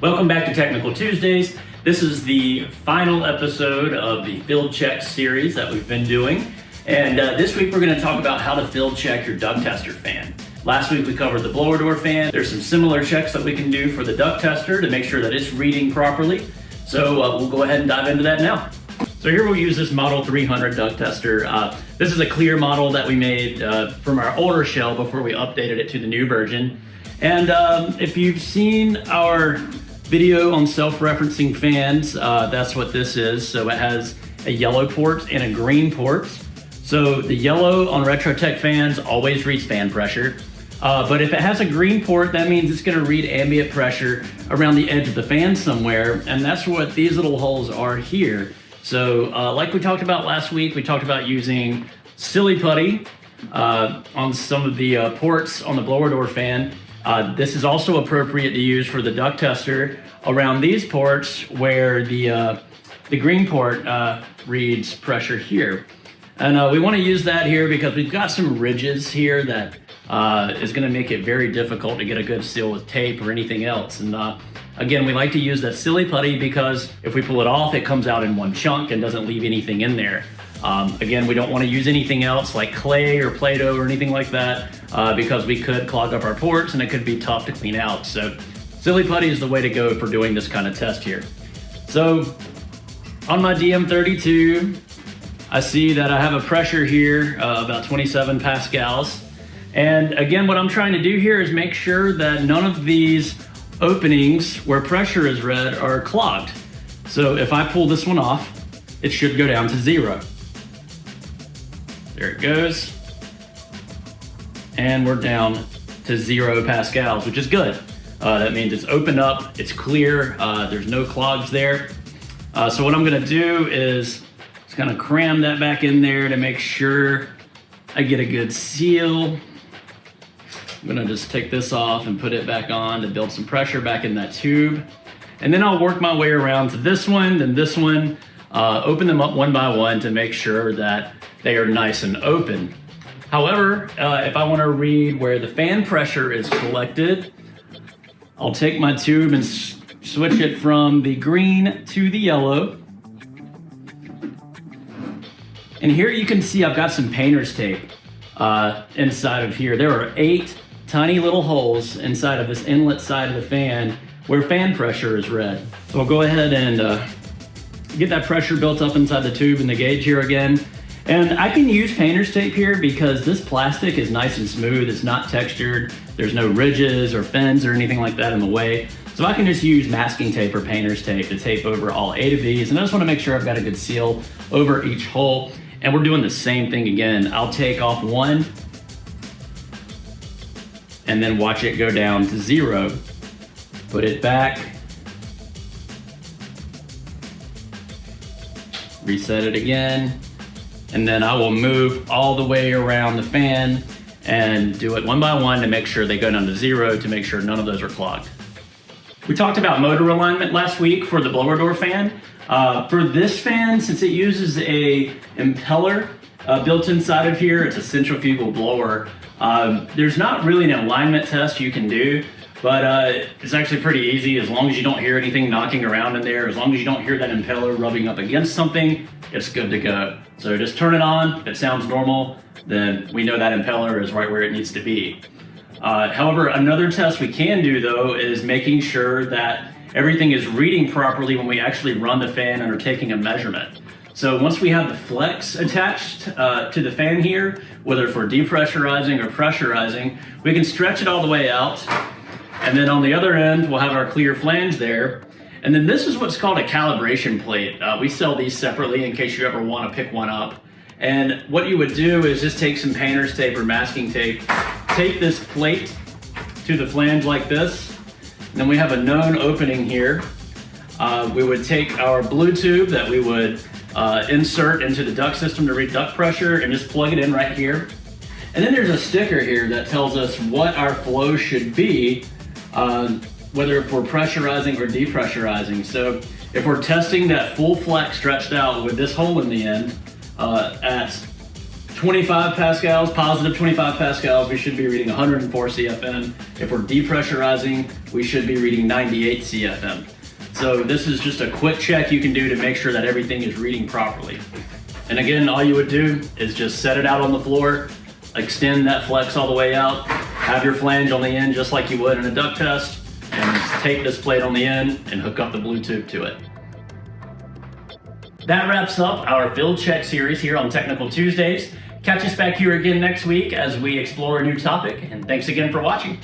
Welcome back to Technical Tuesdays. This is the final episode of the field check series that we've been doing. And this week we're going to talk about how to field check your DucTester fan. Last week we covered the blower door fan. There's some similar checks that we can do for the DucTester to make sure that it's reading properly. So we'll go ahead and dive into that now. So here we'll use this Model 300 DucTester. This is a clear model that we made from our older shell before we updated it to the new version. And if you've seen our video on self-referencing fans, that's what this is. So it has a yellow port and a green port. So the yellow on Retrotec fans always reads fan pressure. But if it has a green port, that means it's gonna read ambient pressure around the edge of the fan somewhere. And that's what these little holes are here. So like we talked about last week, we talked about using silly putty on some of the ports on the blower door fan. This is also appropriate to use for the DucTester around these ports where the green port reads pressure here. And we want to use that here because we've got some ridges here that is going to make it very difficult to get a good seal with tape or anything else. And again, we like to use that silly putty because if we pull it off, it comes out in one chunk and doesn't leave anything in there. Again, we don't want to use anything else like clay or Play-Doh or anything like that because we could clog up our ports and it could be tough to clean out. So silly putty is the way to go for doing this kind of test here. So on my DM32, I see that I have a pressure here about 27 pascals. And again, what I'm trying to do here is make sure that none of these openings where pressure is read are clogged. So if I pull this one off, it should go down to 0. There it goes. And we're down to 0 pascals, which is good. That means it's opened up, it's clear, there's no clogs there. So what I'm gonna do is just kind of cram that back in there to make sure I get a good seal. I'm gonna just take this off and put it back on to build some pressure back in that tube. And then I'll work my way around to this one, then this one, open them up one by one to make sure that they are nice and open. However, if I wanna read where the fan pressure is collected, I'll take my tube and switch it from the green to the yellow. And here you can see I've got some painter's tape inside of here. There are 8 tiny little holes inside of this inlet side of the fan where fan pressure is read. So I'll go ahead and get that pressure built up inside the tube and the gauge here again. And I can use painter's tape here because this plastic is nice and smooth, it's not textured, there's no ridges or fins or anything like that in the way. So I can just use masking tape or painter's tape to tape over all 8 of these. And I just want to make sure I've got a good seal over each hole. And we're doing the same thing again. I'll take off one and then watch it go down to 0. Put it back. Reset it again. And then I will move all the way around the fan and do it one by one to make sure they go down to 0 to make sure none of those are clogged. We talked about motor alignment last week for the blower door fan. For this fan, since it uses a impeller built inside of here, it's a centrifugal blower, there's not really an alignment test you can do, but it's actually pretty easy as long as you don't hear anything knocking around in there, as long as you don't hear that impeller rubbing up against something, it's good to go. So just turn it on, if it sounds normal, then we know that impeller is right where it needs to be. However, another test we can do though is making sure that everything is reading properly when we actually run the fan and are taking a measurement. So once we have the flex attached to the fan here, whether for depressurizing or pressurizing, we can stretch it all the way out. And then on the other end, we'll have our clear flange there. And then this is what's called a calibration plate. We sell these separately in case you ever want to pick one up. And what you would do is just take some painter's tape or masking tape, tape this plate to the flange like this. And then we have a known opening here. We would take our blue tube that we would insert into the duct system to read duct pressure and just plug it in right here. And then there's a sticker here that tells us what our flow should be, whether if we're pressurizing or depressurizing. So if we're testing that full flex stretched out with this hole in the end at 25 pascals, positive 25 pascals, we should be reading 104 CFM. If we're depressurizing, we should be reading 98 CFM. So this is just a quick check you can do to make sure that everything is reading properly. And again, all you would do is just set it out on the floor, extend that flex all the way out, have your flange on the end just like you would in a duct test, and take this plate on the end and hook up the blue tube to it. That wraps up our field check series here on Technical Tuesdays. Catch us back here again next week as we explore a new topic, and thanks again for watching.